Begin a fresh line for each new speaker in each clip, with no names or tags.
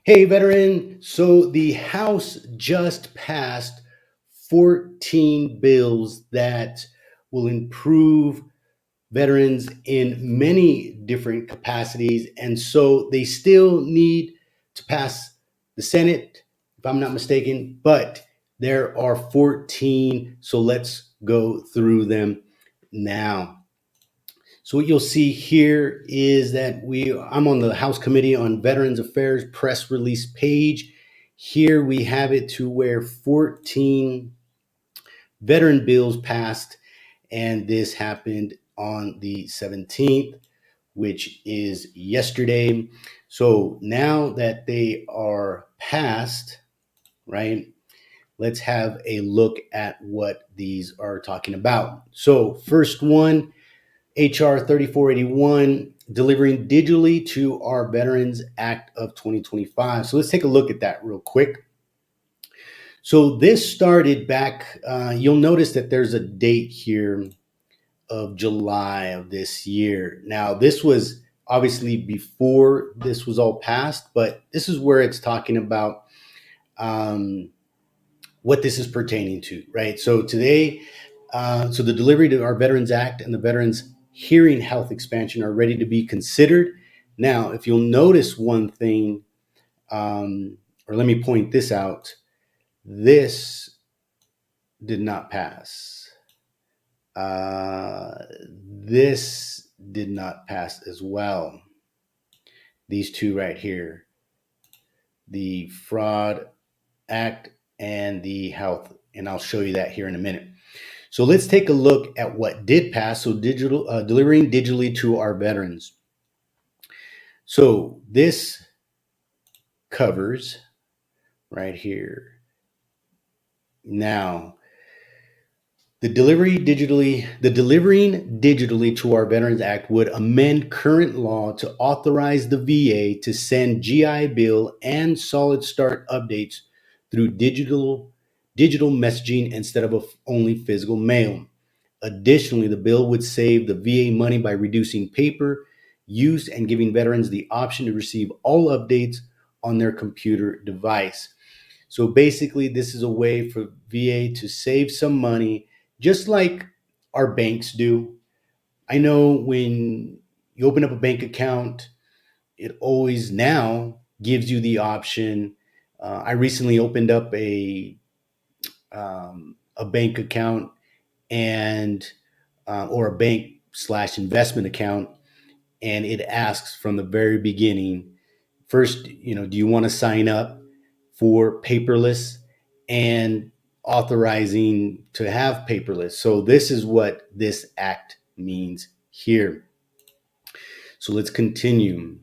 Hey, veteran. So the House just passed 14 bills that will improve veterans in many different capacities. And so they still need to pass the Senate, if I'm not mistaken, but there are 14. So let's go through them now. So what you'll see here is that I'm on the House Committee on Veterans Affairs press release page. Here we have it to where 14 veteran bills passed, and this happened on the 17th, which is yesterday. So now that they are passed, right, let's have a look at what these are talking about. So first one, HR 3481, delivering digitally to our Veterans Act of 2025. So let's take a look at that real quick. So this started back, you'll notice that there's a date here of July of this year. Now, this was obviously before this was all passed, but this is where it's talking about what this is pertaining to, right? So today, so the delivery to our Veterans Act and the Veterans Hearing Health expansion are ready to be considered. Now, if you'll notice one thing, or let me point this out, this did not pass. This did not pass as well. These two right here, the Fraud Act and the Health, and I'll show you that here in a minute. So let's take a look at what did pass. So delivering digitally to our veterans. So this covers right here. Now, the Delivering Digitally to Our Veterans Act would amend current law to authorize the VA to send GI Bill and Solid Start updates through digital messaging instead of only physical mail. Additionally, the bill would save the VA money by reducing paper use and giving veterans the option to receive all updates on their computer device. So basically, this is a way for VA to save some money, just like our banks do. I know when you open up a bank account, it always now gives you the option. I recently opened up a bank account and or a bank slash investment account, and it asks from the very beginning. First, do you want to sign up for paperless and authorizing to have paperless? So this is what this act means here. So let's continue.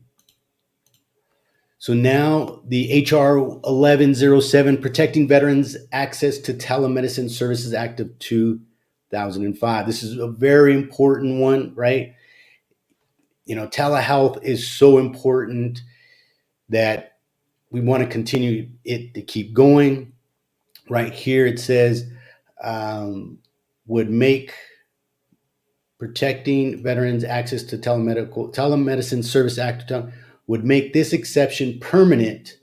So now the HR 1107, Protecting Veterans Access to Telemedicine Services Act of 2005. This is a very important one, right? Telehealth is so important that we want to continue it to keep going. Right here it says would make protecting veterans access to telemedicine service act would make this exception permanent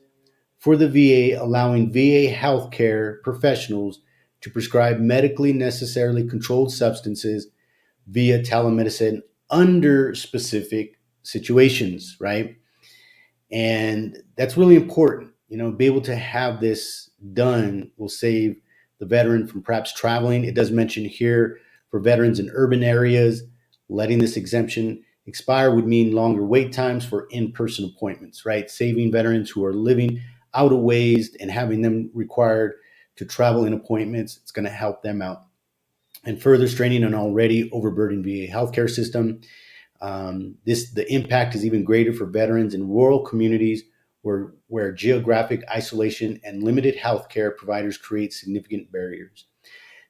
for the VA, allowing VA healthcare professionals to prescribe medically necessarily controlled substances via telemedicine under specific situations, right? And that's really important. Be able to have this done will save the veteran from perhaps traveling. It does mention here for veterans in urban areas, letting this exemption expire would mean longer wait times for in-person appointments, right? Saving veterans who are living out of ways and having them required to travel in appointments, it's going to help them out. And further straining an already overburdened VA healthcare system. The impact is even greater for veterans in rural communities where geographic isolation and limited healthcare providers create significant barriers.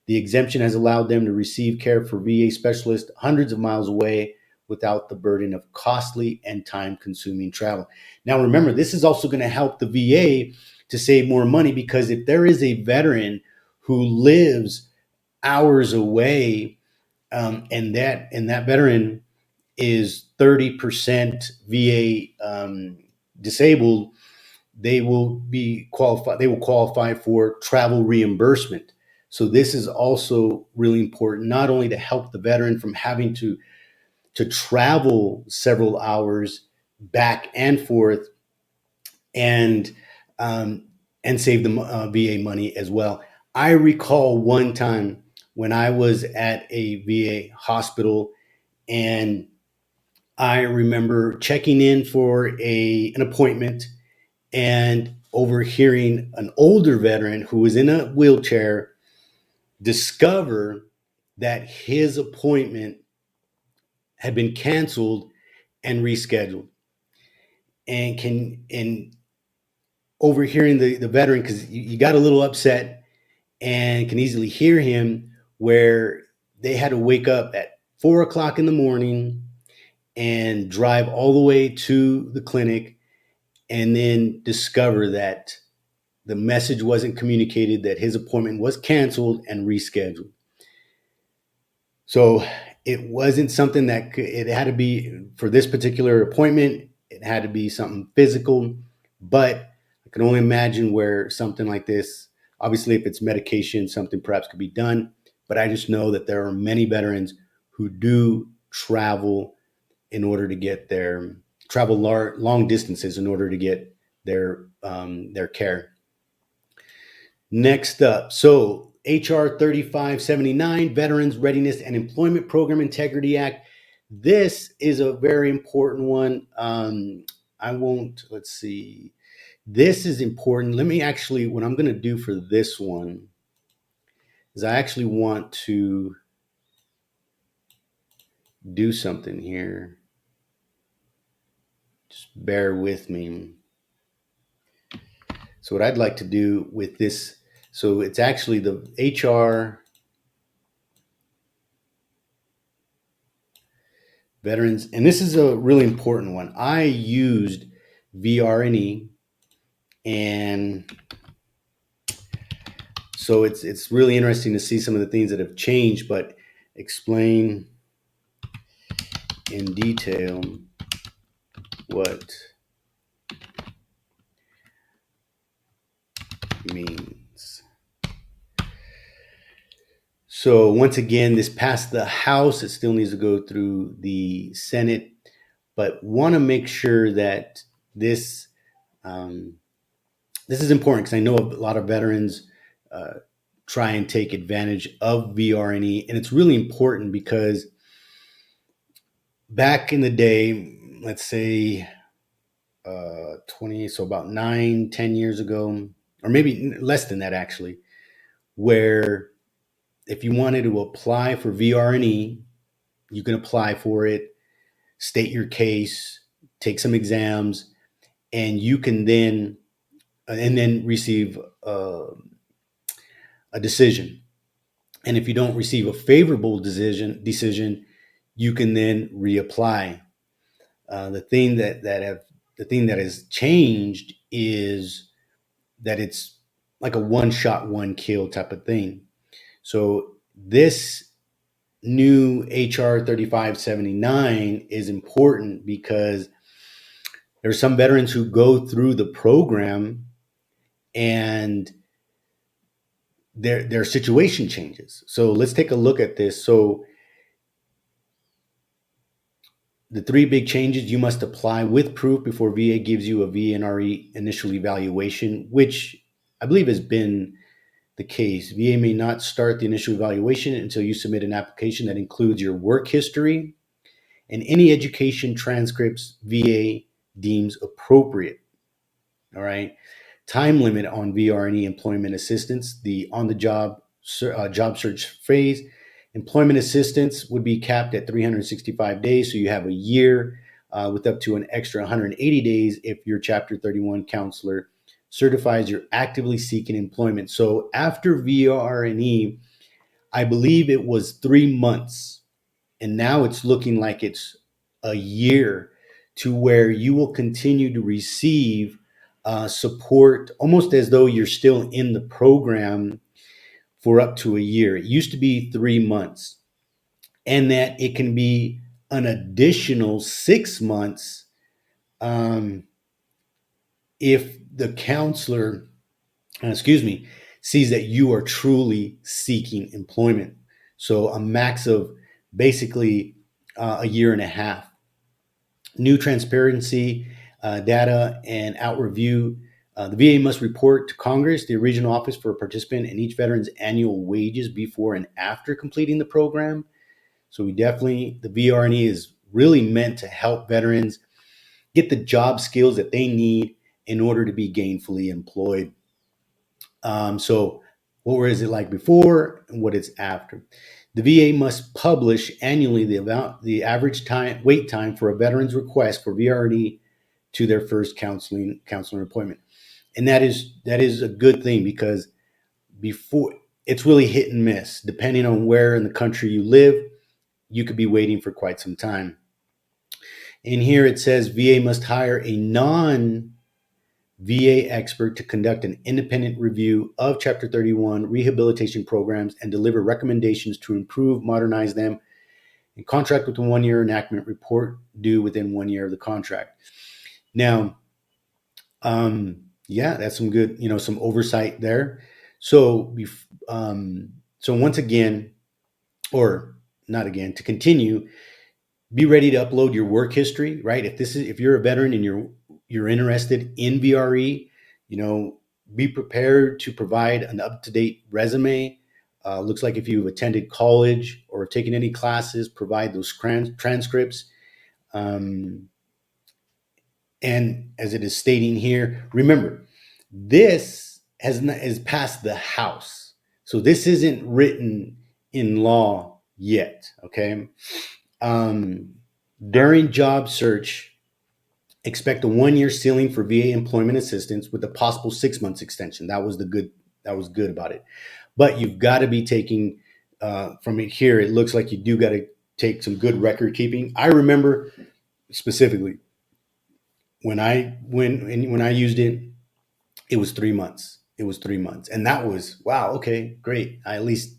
The exemption has allowed them to receive care for VA specialists hundreds of miles away without the burden of costly and time-consuming travel. Now, remember, this is also going to help the VA to save more money, because if there is a veteran who lives hours away, and that veteran is 30% VA disabled, they will be qualified. They will qualify for travel reimbursement. So this is also really important, not only to help the veteran from having to travel several hours back and forth, and um, and save the VA money as well. I recall one time when I was at a VA hospital, and I remember checking in for a an appointment and overhearing an older veteran who was in a wheelchair discover that his appointment had been canceled and rescheduled. And overhearing the veteran, because you got a little upset, and can easily hear him, where they had to wake up at 4 o'clock in the morning and drive all the way to the clinic, and then discover that the message wasn't communicated, that his appointment was canceled and rescheduled. So it wasn't something that it had to be for this particular appointment. It had to be something physical, but I can only imagine where something like this, obviously, if it's medication, something perhaps could be done. But I just know that there are many veterans who do travel in order to get their long distances in order to get their care. Next up, so HR 3579, Veterans Readiness and Employment Program Integrity Act. This is a very important one. I won't, let's see. This is important. Let me actually, what I'm going to do for this one is I actually want to do something here. Just bear with me. So, what I'd like to do with this, so it's actually the HR veterans, and this is a really important one. I used VR&E, and so it's really interesting to see some of the things that have changed, but explain in detail what means. So once again, this passed the House. It still needs to go through the Senate, but want to make sure that this um, this is important, because I know a lot of veterans uh, try and take advantage of VR&E, and it's really important because back in the day, let's say 20, so about 9, 10 years ago, or maybe less than that actually, where if you wanted to apply for VR&E, you can apply for it, state your case, take some exams, and you can then receive a decision. And if you don't receive a favorable decision, you can then reapply. The thing the thing that has changed is that it's like a one shot, one kill type of thing. So this new HR 3579 is important because there's some veterans who go through the program and their situation changes. So let's take a look at this. So the three big changes: you must apply with proof before VA gives you a VNRE initial evaluation, which I believe has been the case. VA may not start the initial evaluation until you submit an application that includes your work history and any education transcripts VA deems appropriate. All right. Time limit on VR&E employment assistance, the on the job search phase. Employment assistance would be capped at 365 days. So you have a year with up to an extra 180 days if your Chapter 31 counselor certifies you're actively seeking employment. So after VR&E, I believe it was 3 months, and now it's looking like it's a year, to where you will continue to receive support almost as though you're still in the program for up to a year. It used to be 3 months, and that it can be an additional 6 months um, if the counselor, sees that you are truly seeking employment. So a max of basically a year and a half. New transparency, data, and out review. The VA must report to Congress, the regional office, for a participant in each veteran's annual wages before and after completing the program. So the VR&E is really meant to help veterans get the job skills that they need in order to be gainfully employed. So, what was it like before and what it's after? The VA must publish annually the average wait time for a veteran's request for VR&E to their first counseling appointment, and that is a good thing because before it's really hit and miss depending on where in the country you live. You could be waiting for quite some time. In here it says VA must hire a non VA expert to conduct an independent review of Chapter 31 rehabilitation programs and deliver recommendations to improve, modernize them, and contract with a 1 year enactment report due within 1 year of the contract. Now, yeah, that's some good, some oversight there. So, so once again, or not again, to continue, be ready to upload your work history, right? If you're a veteran and you're interested in VRE, you know, be prepared to provide an up-to-date resume. Looks like if you've attended college or taken any classes, provide those transcripts. Um, and as it is stating here, remember, this is passed the House. So this isn't written in law yet, okay? Um, During job search, expect a 1 year ceiling for VA employment assistance with a possible 6 months extension. That was good about it. But you've got to be taking from it here. It looks like you do got to take some good record keeping. I remember specifically when I used it, it was 3 months. It was 3 months, and that was wow. Okay, great. I at least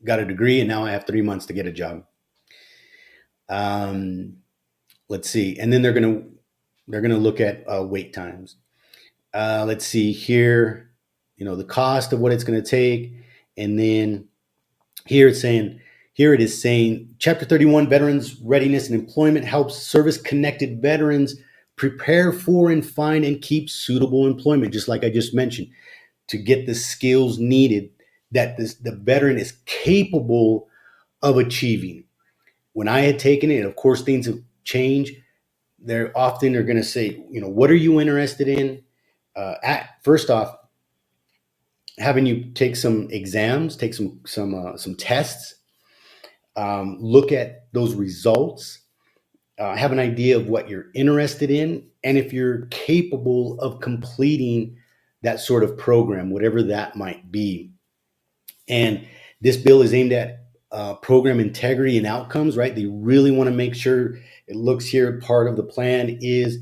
got a degree, and now I have 3 months to get a job. Um, let's see, and then they're gonna look at wait times. Let's see here, the cost of what it's going to take, and then here it is saying Chapter 31 Veterans Readiness and Employment helps service-connected veterans prepare for and find and keep suitable employment, just like I just mentioned, to get the skills needed that the veteran is capable of achieving. When I had taken it, of course, things have changed. They're often are going to say, what are you interested in? First off, having you take some exams, take some tests, look at those results, have an idea of what you're interested in, and if you're capable of completing that sort of program, whatever that might be. And this bill is aimed at program integrity and outcomes, right? They really want to make sure it looks here. Part of the plan is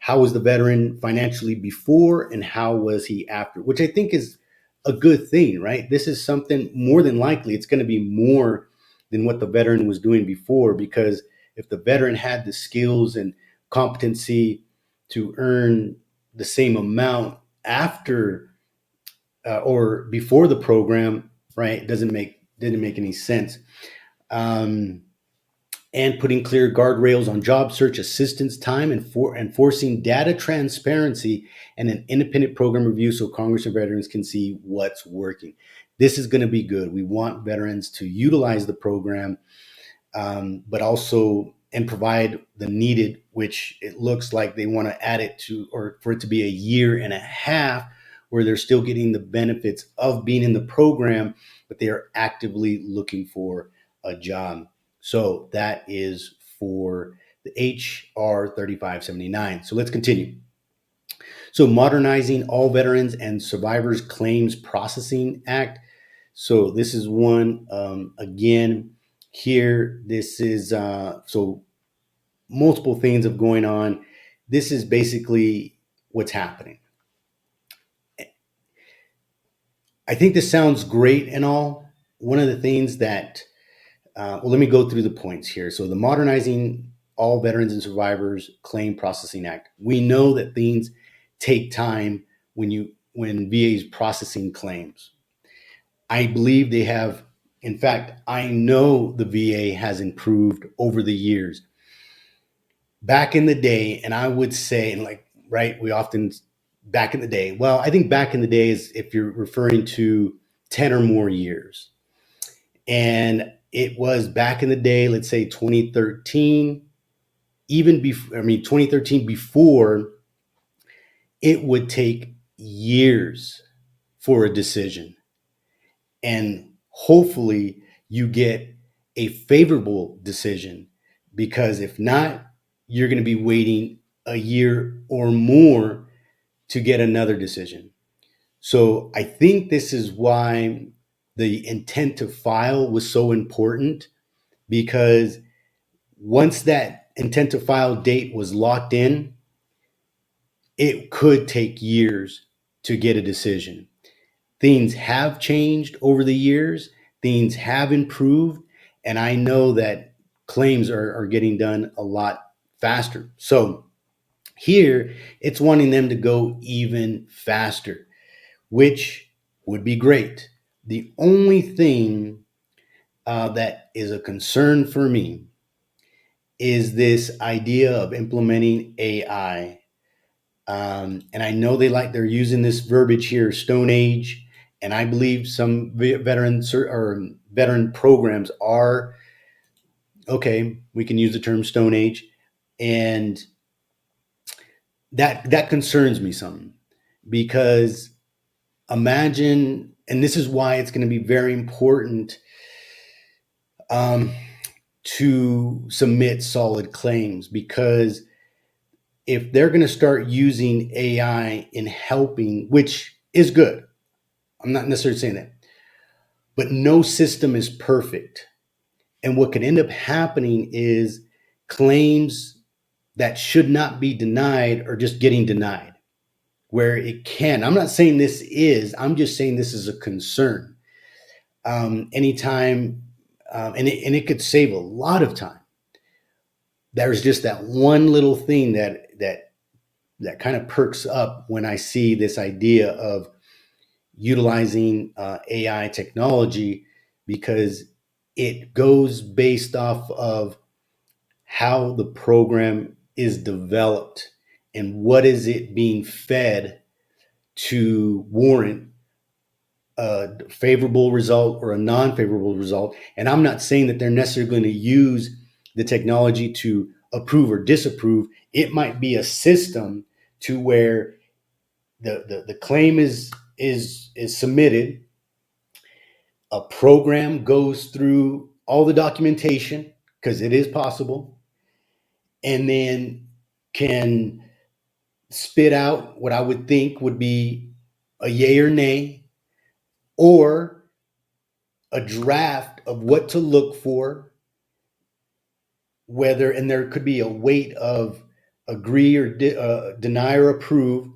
how was the veteran financially before and how was he after, which I think is a good thing, right? This is something more than likely it's going to be more than what the veteran was doing before, because if the veteran had the skills and competency to earn the same amount after or before the program, right, didn't make any sense. Um, and putting clear guardrails on job search assistance time and enforcing data transparency and an independent program review so Congress and veterans can see what's working. This is going to be good. We want veterans to utilize the program, but also and provide the needed, which it looks like they want to add it to, or for it to be a year and a half where they're still getting the benefits of being in the program, but they are actively looking for a job. So that is for the HR 3579. So let's continue. So modernizing all veterans and survivors claims processing act. So this is one, again, here, this is, so multiple things of going on. This is basically what's happening. I think this sounds great and all. One of the things that, well, let me go through the points here. So the Modernizing All Veterans and Survivors Claim Processing Act. We know that things take time when VA is processing claims. I believe they have. In fact, I know the VA has improved over the years. Back in the day, and I would say, and like, right, we often, back in the day, well, I think back in the day is if you're referring to 10 or more years. And it was back in the day, let's say 2013, even before, I mean, 2013 before, it would take years for a decision. And hopefully you get a favorable decision, because if not, you're going to be waiting a year or more to get another decision. So I think this is why the intent to file was so important, because once that intent to file date was locked in, it could take years to get a decision. Things have changed over the years, things have improved, and I know that claims are getting done a lot faster. So here, it's wanting them to go even faster, which would be great. The only thing that is a concern for me is this idea of implementing AI. And I know they're using this verbiage here, Stone Age, and I believe some veteran programs are okay. We can use the term Stone Age, and that concerns me some, because imagine, and this is why it's going to be very important um, to submit solid claims, because if they're going to start using AI in helping, which is good, I'm not necessarily saying that, but no system is perfect. And what can end up happening is claims that should not be denied are just getting denied where it can. I'm not saying this is, I'm just saying this is a concern. Anytime, and it could save a lot of time. There's just that one little thing that kind of perks up when I see this idea of utilizing AI technology, because it goes based off of how the program is developed and what is it being fed to warrant a favorable result or a non-favorable result. And I'm not saying that they're necessarily going to use the technology to approve or disapprove. It might be a system to where the claim is submitted, a program goes through all the documentation, because it is possible, and then can spit out what I would think would be a yay or nay, or a draft of what to look for, whether, and there could be a weight of agree or deny or approve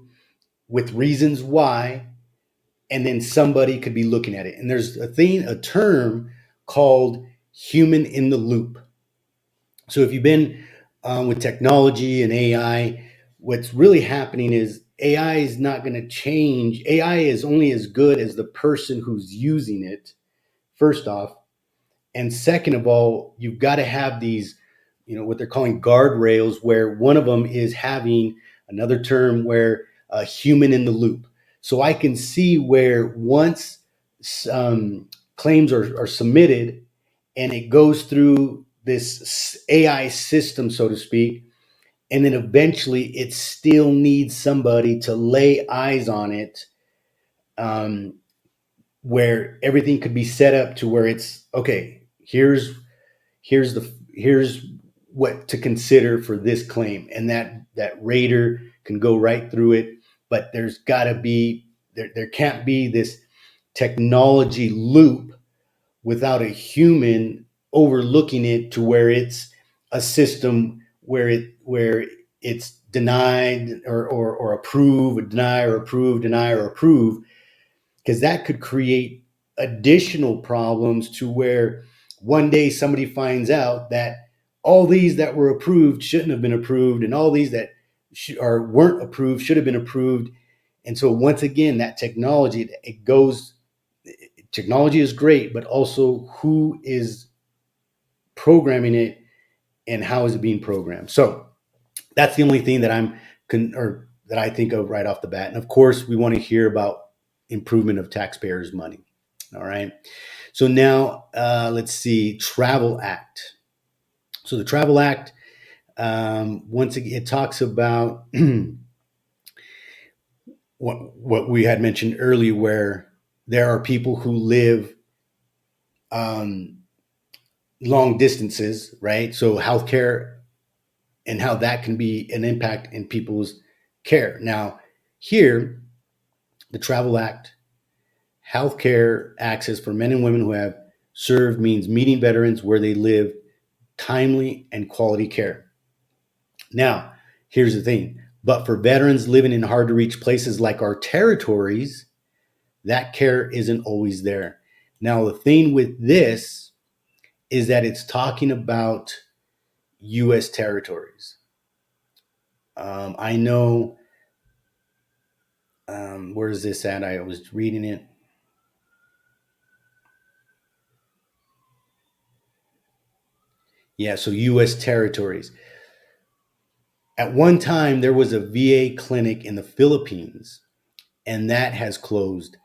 with reasons why, and then somebody could be looking at it. And there's a term called human in the loop. So if you've been with technology and AI, what's really happening is AI is not going to change. AI is only as good as the person who's using it, first off. And second of all, you've got to have these, what they're calling guardrails, where one of them is having another term where human in the loop. So I can see where once claims are submitted and it goes through this AI system, so to speak, and then eventually it still needs somebody to lay eyes on it, where everything could be set up to where it's okay. Here's what to consider for this claim, and that rater can go right through it. But there's got to be there can't be this technology loop without a human overlooking it, to where it's a system where it's denied or approve, or deny or approve, deny or approve, because that could create additional problems, to where one day somebody finds out that all these that were approved shouldn't have been approved, and all these that weren't approved should have been approved. And so once again, that technology, it goes, technology is great, but also who is programming it and how is it being programmed. So that's the only thing that or that I think of right off the bat. And of course, we want to hear about improvement of taxpayers' money. All right. So now let's see, Travel Act. So the Travel Act, once again, it talks about what we had mentioned earlier, where there are people who live um, long distances, right? So healthcare and how that can be an impact in people's care. Now, here, the Travel Act, healthcare access for men and women who have served means meeting veterans where they live, timely and quality care. Now, here's the thing. But for veterans living in hard to reach places like our territories, that care isn't always there. Now, the thing with this is that it's talking about U.S. territories. I know, where is this at? I was reading it. Yeah, so U.S. territories. At one time, there was a VA clinic in the Philippines, and that has closed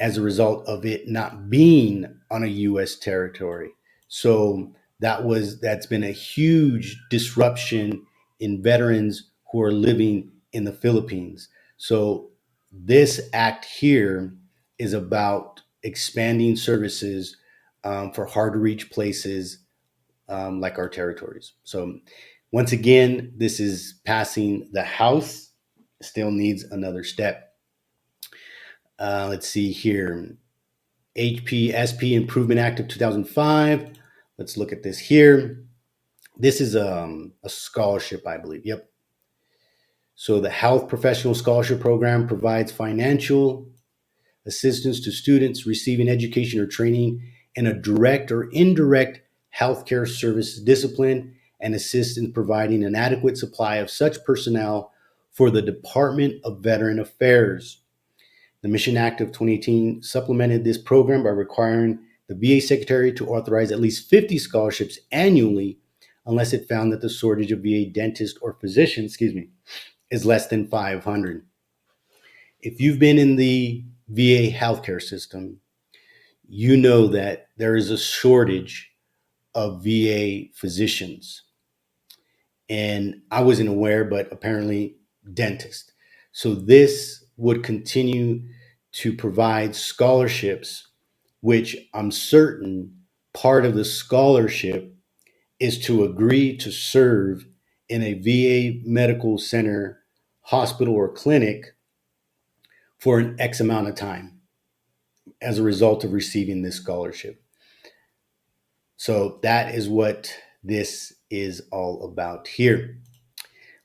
as a result of it not being on a U.S. territory. So that's been a huge disruption in veterans who are living in the Philippines. So this act here is about expanding services for hard to reach places like our territories. So once again, this is passing the House. Still needs another step. Let's see here. HPSP Improvement Act of 2005. Let's look at this here. This is a scholarship, I believe. Yep. So the Health Professional Scholarship Program provides financial assistance to students receiving education or training in a direct or indirect healthcare service discipline and assists in providing an adequate supply of such personnel for the Department of Veteran Affairs. The Mission Act of 2018 supplemented this program by requiring the VA Secretary to authorize at least 50 scholarships annually unless it found that the shortage of VA dentists or physicians, is less than 500. If you've been in the VA healthcare system, you know that there is a shortage of VA physicians. And I wasn't aware, but apparently dentists. So this would continue to provide scholarships, which I'm certain part of the scholarship is to agree to serve in a VA medical center, hospital, or clinic for an X amount of time as a result of receiving this scholarship. So that is what this is all about here.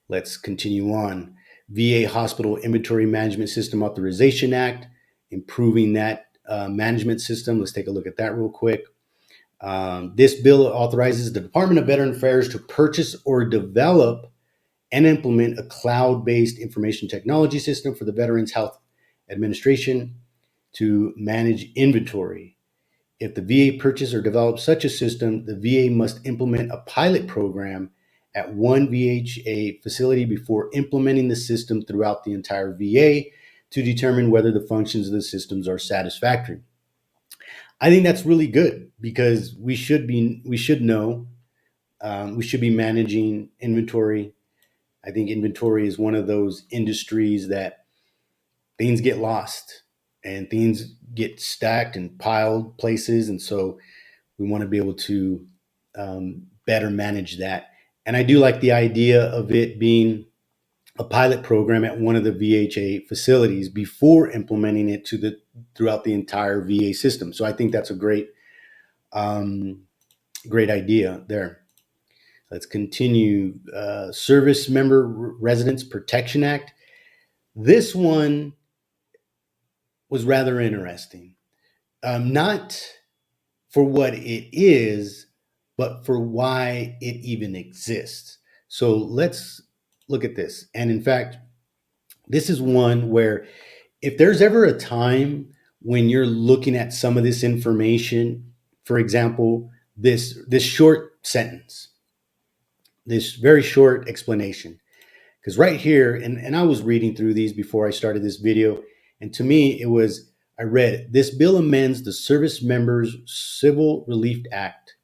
Let's continue on. VA Hospital Inventory Management System Authorization Act, improving that management system. Let's take a look at that real quick. This bill authorizes the Department of Veteran Affairs to purchase or develop and implement a cloud-based information technology system for the Veterans Health Administration to manage inventory. If the VA purchases or develops such a system, the VA must implement a pilot program at one VHA facility before implementing the system throughout the entire VA to determine whether the functions of the systems are satisfactory. I think that's really good because we should know, we should be managing inventory. I think inventory is one of those industries that things get lost and things get stacked and piled places. And so we want to be able to better manage that. And I do like the idea of it being a pilot program at one of the VHA facilities before implementing it throughout the entire VA system. So I think that's a great idea there. Let's continue. Servicemember Residence Protection Act. This one was rather interesting. Not for what it is, but for why it even exists. So let's look at this. And in fact, This is one where if there's ever a time when you're looking at some of this information, for example, this short sentence, this very short explanation, because right here, and I was reading through these before I started this video, and to me it was, I read, this bill amends the Service Members Civil Relief Act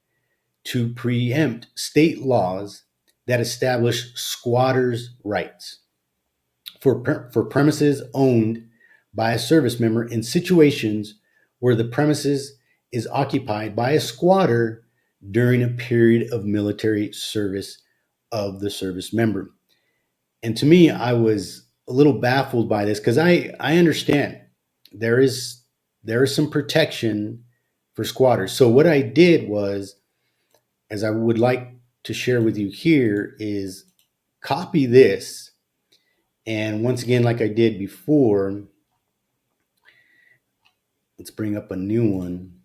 to preempt state laws that establish squatters' rights for premises owned by a service member in situations where the premises is occupied by a squatter during a period of military service of the service member. And to me, I was a little baffled by this because I understand there is there is some protection for squatters. So what I did was, as I would like to share with you here, is copy this. And once again, like I did before, let's bring up a new one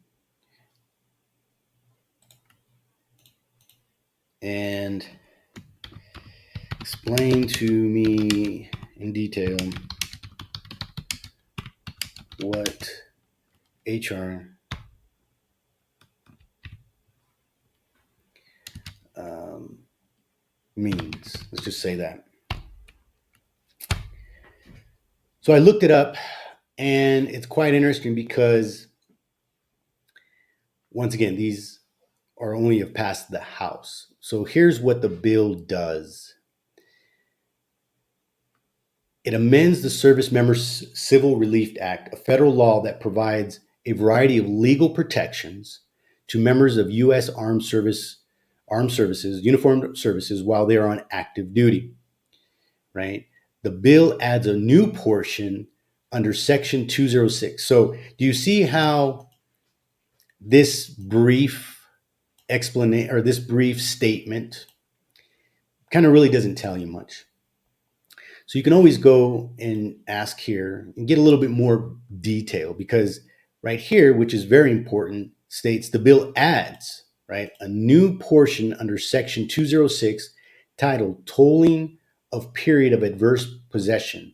and explain to me in detail what HR means. Let's just say that. So I looked it up, and it's quite interesting because, once again, these are only have passed the House. So here's what the bill does. It amends the Service Members Civil Relief Act, a federal law that provides a variety of legal protections to members of U.S. armed services, uniformed services while they are on active duty, right? The bill adds a new portion under Section 206. So do you see how this brief explanation or this brief statement kind of really doesn't tell you much? So you can always go and ask here and get a little bit more detail, because right here, which is very important, states the bill adds, right, a new portion under Section 206 titled Tolling of Period of Adverse Possession,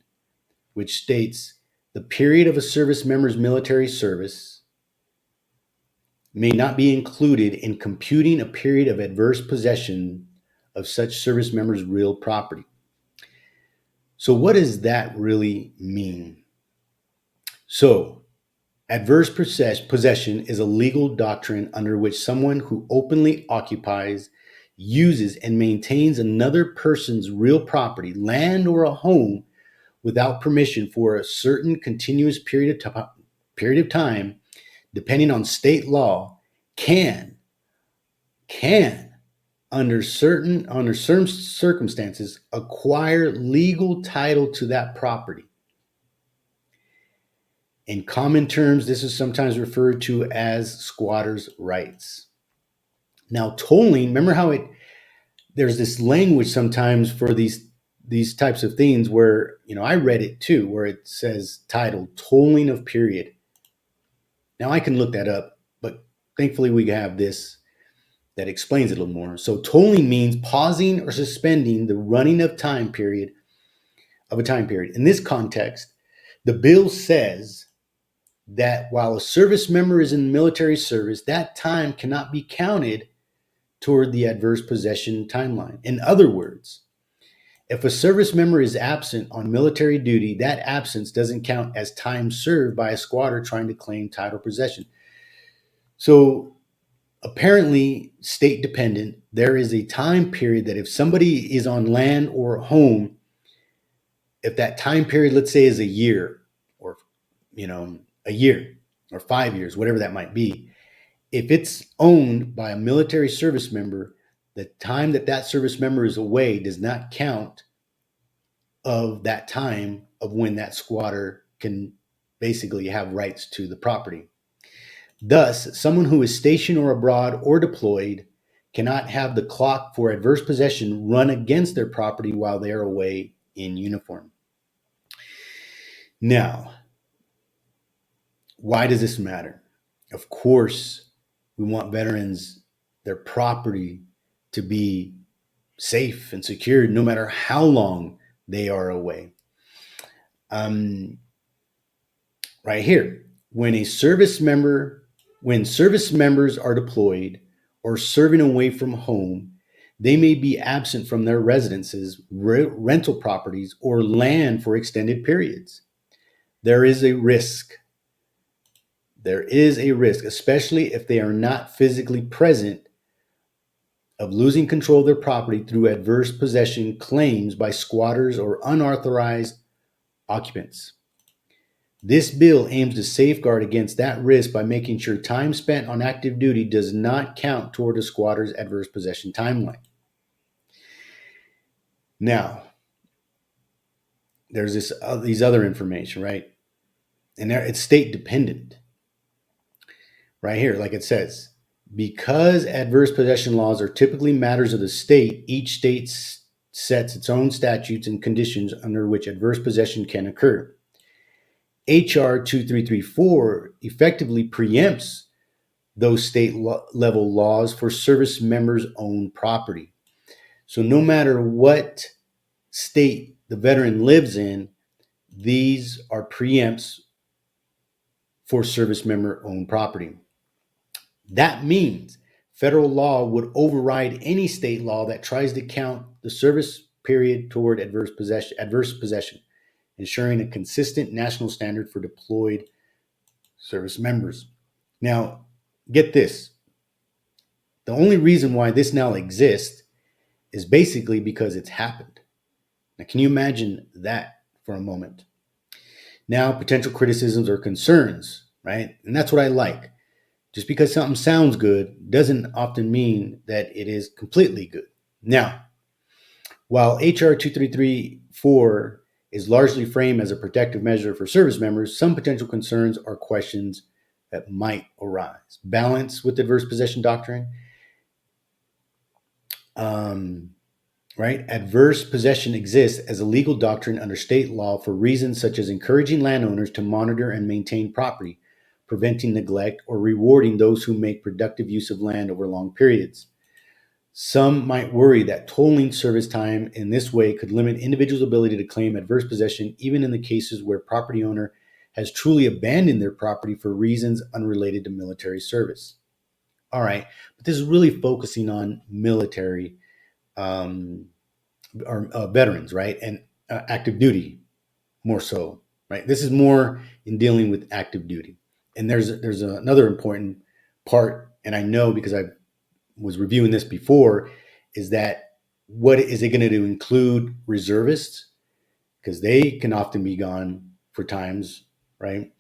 which states the period of a service member's military service may not be included in computing a period of adverse possession of such service member's real property. So what does that really mean? So adverse possession is a legal doctrine under which someone who openly occupies, uses, and maintains another person's real property, land, or a home without permission for a certain continuous period of time, depending on state law, can under certain circumstances acquire legal title to that property. In common terms, this is sometimes referred to as squatters' rights. Now, tolling, remember how there's this language sometimes for these types of things where, I read it too, where it says title, tolling of period. Now I can look that up, but thankfully we have this that explains it a little more. So tolling means pausing or suspending the running of a time period. In this context, the bill says that while a service member is in military service, that time cannot be counted toward the adverse possession timeline. In other words, if a service member is absent on military duty, that absence doesn't count as time served by a squatter trying to claim title possession. So apparently, state dependent, there is a time period that if somebody is on land or home, if that time period, let's say, is a year, or a year or 5 years, whatever that might be, if it's owned by a military service member, the time that that service member is away does not count of that time of when that squatter can basically have rights to the property. Thus, someone who is stationed or abroad or deployed cannot have the clock for adverse possession run against their property while they are away in uniform. Now, why does this matter? Of course, we want veterans, their property, to be safe and secured no matter how long they are away. Um, right here, when service members are deployed or serving away from home, they may be absent from their residences, rental properties, or land for extended periods. There is a risk. There is a risk, especially if they are not physically present, of losing control of their property through adverse possession claims by squatters or unauthorized occupants. This bill aims to safeguard against that risk by making sure time spent on active duty does not count toward a squatter's adverse possession timeline. Now, there's these other information, right? And it's state dependent. Right here, like it says, because adverse possession laws are typically matters of the state, each state sets its own statutes and conditions under which adverse possession can occur. HR 2334 effectively preempts those state level laws for service members' own property. So no matter what state the veteran lives in, these are preempts for service member owned property. That means federal law would override any state law that tries to count the service period toward adverse possession, ensuring a consistent national standard for deployed service members. Now, get this. The only reason why this now exists is basically because it's happened. Now, can you imagine that for a moment? Now, potential criticisms or concerns, right? And that's what I like. Just because something sounds good doesn't often mean that it is completely good. Now, while HR 2334 is largely framed as a protective measure for service members, some potential concerns or questions that might arise. Balance with adverse possession doctrine. Right? Adverse possession exists as a legal doctrine under state law for reasons such as encouraging landowners to monitor and maintain property, preventing neglect, or rewarding those who make productive use of land over long periods. Some might worry that tolling service time in this way could limit individuals' ability to claim adverse possession, even in the cases where property owner has truly abandoned their property for reasons unrelated to military service. All right, but this is really focusing on military or veterans, right? And active duty more so, right? This is more in dealing with active duty. And there's another important part, and I know because I was reviewing this before, is that what is it going to include reservists? Because they can often be gone for times, right?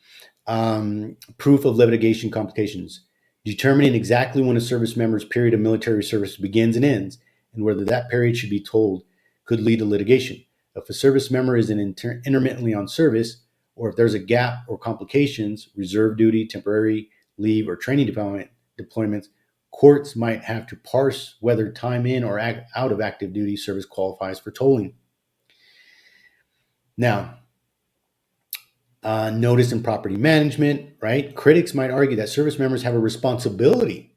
Proof of litigation complications, determining exactly when a service member's period of military service begins and ends, and whether that period should be told could lead to litigation. If a service member is intermittently on service, or if there's a gap or complications, reserve duty, temporary leave, or training deployments, courts might have to parse whether time in or out of active duty service qualifies for tolling. Now, notice and property management, right? Critics might argue that service members have a responsibility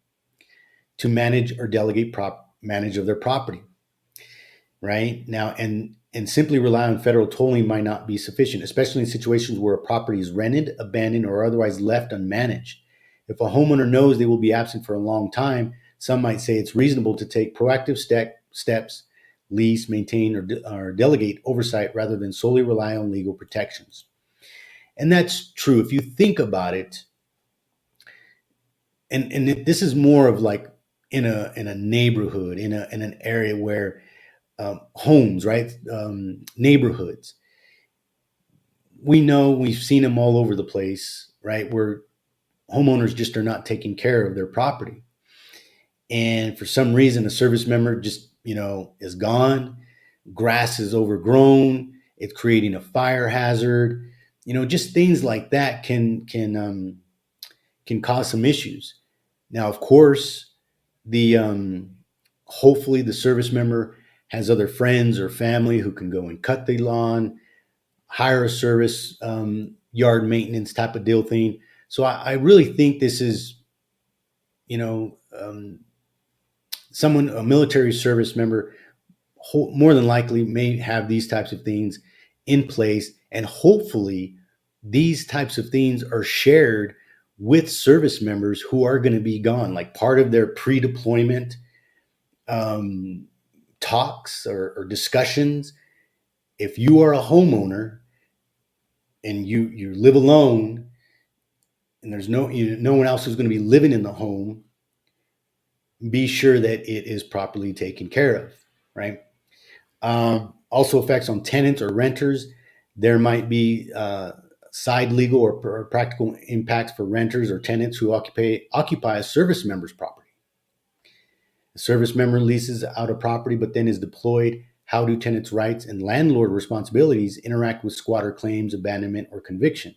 to manage or delegate manage of their property, right? Now, and simply rely on federal tolling might not be sufficient, especially in situations where a property is rented, abandoned, or otherwise left unmanaged. If a homeowner knows they will be absent for a long time, some might say it's reasonable to take proactive steps, lease, maintain, or delegate oversight rather than solely rely on legal protections. And that's true. If you think about it, and this is more of like in a neighborhood, in an area where homes, right, neighborhoods. We know we've seen them all over the place, right, where homeowners just are not taking care of their property, and for some reason, a service member just is gone. Grass is overgrown. It's creating a fire hazard. Just things like that can cause some issues. Now, of course, the hopefully the service member has other friends or family who can go and cut the lawn, hire a service yard maintenance type of deal thing. So I really think this is, a military service member more than likely may have these types of things in place, and hopefully these types of things are shared with service members who are going to be gone, like part of their pre-deployment um, talks or discussions. If you are a homeowner and you live alone and there's no one else who's going to be living in the home, be sure that it is properly taken care of, right? Also effects on tenants or renters. There might be side legal or practical impacts for renters or tenants who occupy a service member's property. The service member leases out a property but then is deployed. How do tenants' rights and landlord responsibilities interact with squatter claims, abandonment, or conviction?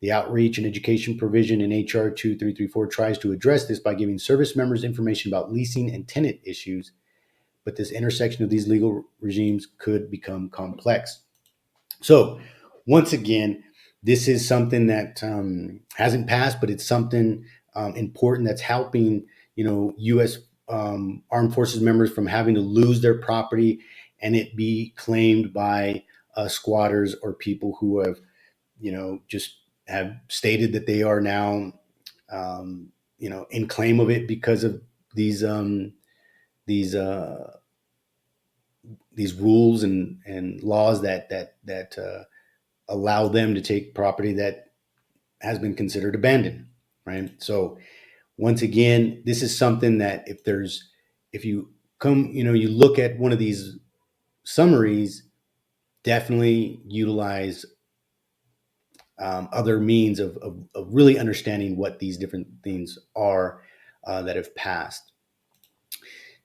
The outreach and education provision in HR 2334 tries to address this by giving service members information about leasing and tenant issues, but this intersection of these legal regimes could become complex. So, once again, this is something that hasn't passed, but it's something important that's helping, U.S. Armed Forces members from having to lose their property and it be claimed by squatters or people who have, just have stated that they are now, in claim of it because of these these uh, these rules and laws that allow them to take property that has been considered abandoned, right? So once again, this is something that if you come, you look at one of these summaries, definitely utilize other means of really understanding what these different things are that have passed.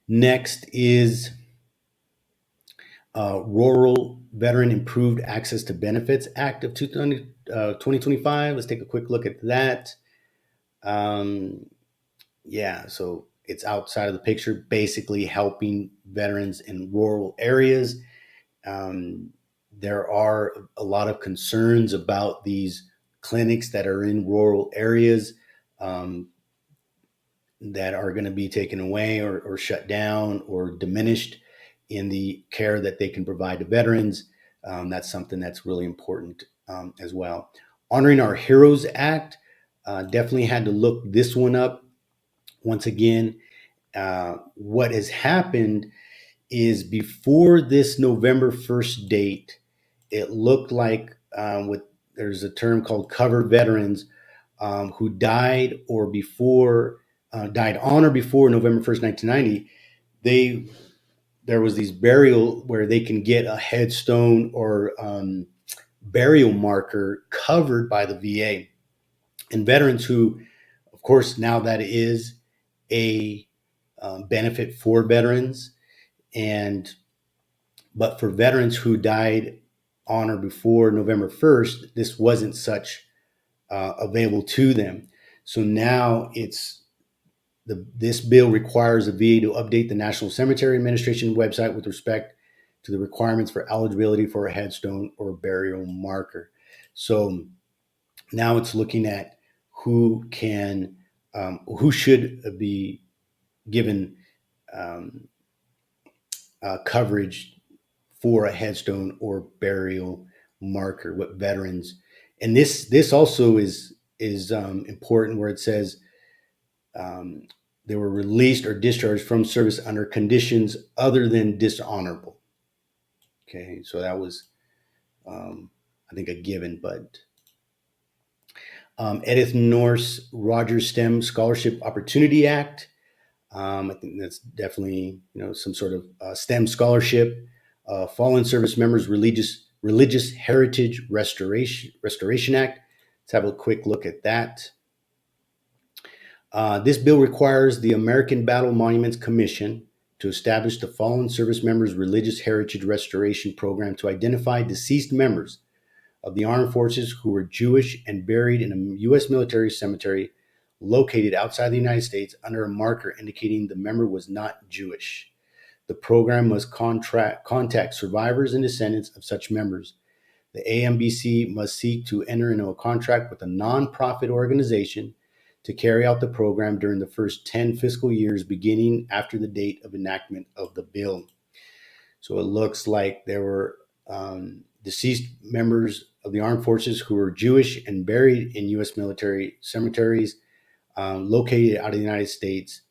Next is Rural Veteran Improved Access to Benefits Act of 2025. Let's take a quick look at that. Yeah, so it's outside of the picture, basically helping veterans in rural areas. Um, there are a lot of concerns about these clinics that are in rural areas um, that are going to be taken away or shut down or diminished in the care that they can provide to veterans. That's something that's really important as well. Honoring Our Heroes Act, definitely had to look this one up. Once again, what has happened is before this November 1st date, it looked like there's a term called covered veterans who died died on or before November 1st, 1990. There was these burial where they can get a headstone or burial marker covered by the VA. And veterans who, of course, now that is a benefit for veterans, but for veterans who died on or before November 1st, this wasn't such available to them. So now this bill requires the VA to update the National Cemetery Administration website with respect to the requirements for eligibility for a headstone or burial marker. So now it's looking at who should be given coverage for a headstone or burial marker. What veterans, and this also is important, where it says they were released or discharged from service under conditions other than dishonorable. Okay, so that was, I think, a given, but Edith Norse Rogers STEM Scholarship Opportunity Act. I think that's definitely some sort of STEM scholarship. Fallen Service Members Religious Heritage Restoration Act. Let's have a quick look at that. This bill requires the American Battle Monuments Commission to establish the Fallen Service Members Religious Heritage Restoration Program to identify deceased members of the armed forces who were Jewish and buried in a U.S. military cemetery located outside the United States under a marker indicating the member was not Jewish. The program must contact survivors and descendants of such members. The AMBC must seek to enter into a contract with a nonprofit organization to carry out the program during the first 10 fiscal years beginning after the date of enactment of the bill. So it looks like there were deceased members of the armed forces who were Jewish and buried in U.S. military cemeteries located out of the United States,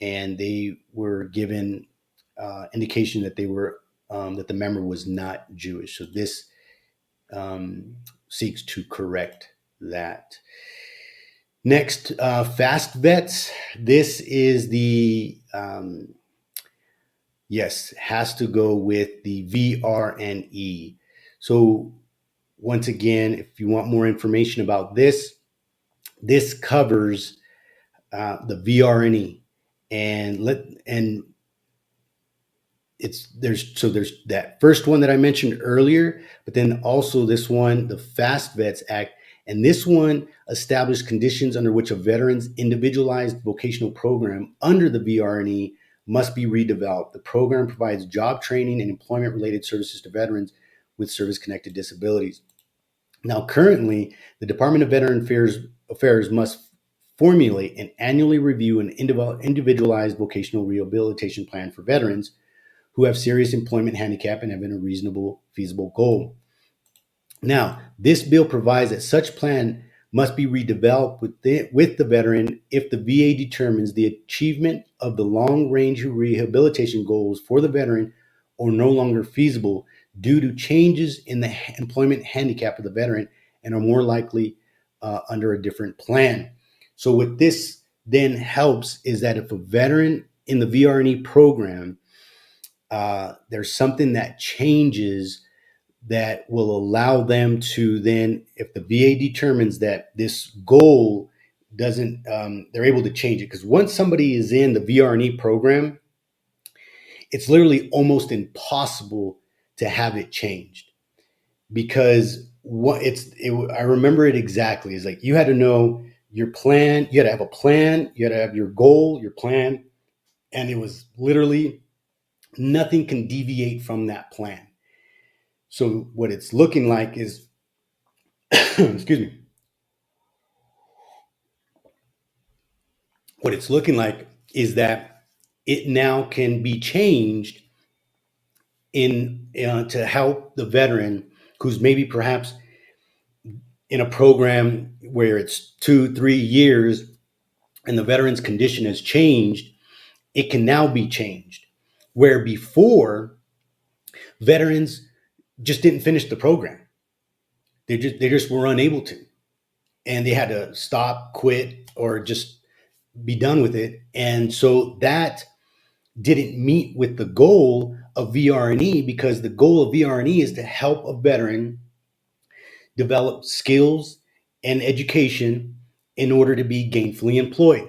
and they were given indication that they were that the member was not Jewish. So this seeks to correct that. Next, fast vets. This is the yes, has to go with the VR&E. So once again, if you want more information about this, this covers the VR&E, and there's that first one that I mentioned earlier, but then also this one, the Fast Vets Act, and this one established conditions under which a veteran's individualized vocational program under the VR&E must be redeveloped. The program provides job training and employment-related services to veterans with service-connected disabilities. Now, currently, the Department of Veteran Affairs must formulate and annually review an individualized vocational rehabilitation plan for veterans who have serious employment handicap and have been a reasonable, feasible goal. Now, this bill provides that such plan must be redeveloped with the veteran if the VA determines the achievement of the long-range rehabilitation goals for the veteran are no longer feasible due to changes in the employment handicap of the veteran and are more likely under a different plan. So what this then helps is that if a veteran in the VR&E program, there's something that changes that will allow them to then, if the VA determines that this goal doesn't, they're able to change it. Because once somebody is in the VR&E program, it's literally almost impossible to have it changed. Because I remember it exactly. It's like you had to know your plan, you had to have a plan, you had to have your goal, your plan, and it was literally nothing can deviate from that plan. So what it's looking like is, excuse me, what it's looking like is that it now can be changed in to help the veteran who's maybe perhaps in a program where it's 2-3 years and the veteran's condition has changed. It can now be changed, where before veterans just didn't finish the program. They just were unable to, and they had to stop, quit, or just be done with it. And so that didn't meet with the goal of VR&E, because the goal of VR&E is to help a veteran develop skills and education in order to be gainfully employed.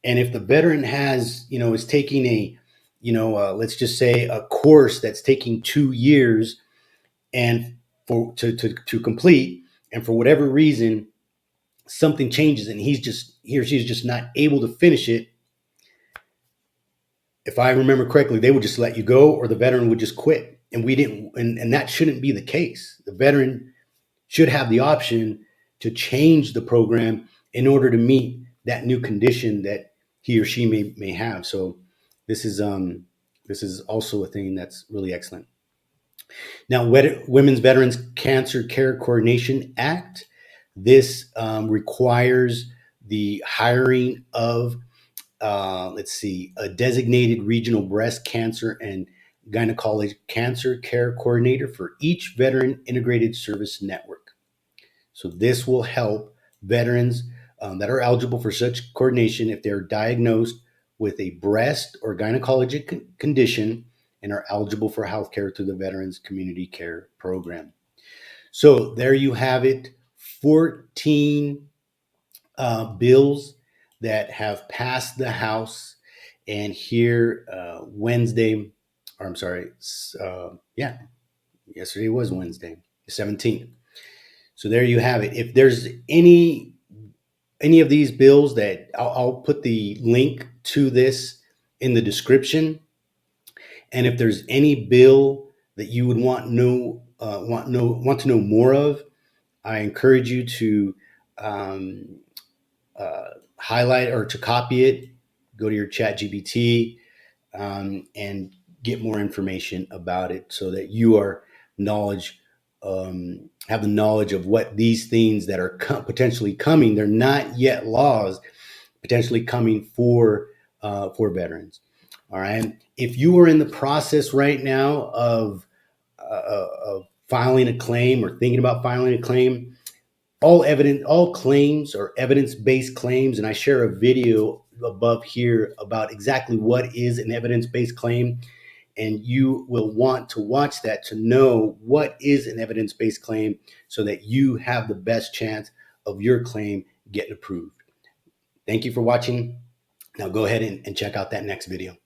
And if the veteran is taking let's just say a course that's taking 2 years and to complete, and for whatever reason, something changes and he or she's just not able to finish it, if I remember correctly, they would just let you go, or the veteran would just quit. And we didn't, and that shouldn't be the case. The veteran should have the option to change the program in order to meet that new condition that he or she may have. So this is also a thing that's really excellent. Now, Women's Veterans Cancer Care Coordination Act. This requires the hiring of a designated regional breast cancer and gynecologic cancer care coordinator for each veteran integrated service network. So this will help veterans that are eligible for such coordination if they're diagnosed with a breast or gynecologic condition and are eligible for health care through the Veterans Community Care Program. So there you have it, 14 bills that have passed the House, and here Wednesday, or I'm sorry, yesterday was Wednesday, the 17th. So there you have it. If there's any of these bills, that I'll put the link to this in the description. And if there's any bill that you would want to know more of, I encourage you to highlight or to copy it, go to your chat GPT, and get more information about it so that you are have the knowledge of what these things that are potentially coming. They're not yet laws potentially coming for veterans. All right. If you are in the process right now of filing a claim or thinking about filing a claim, all claims are evidence-based claims, and I share a video above here about exactly what is an evidence-based claim, and you will want to watch that to know what is an evidence-based claim so that you have the best chance of your claim getting approved. Thank you for watching. Now go ahead and check out that next video.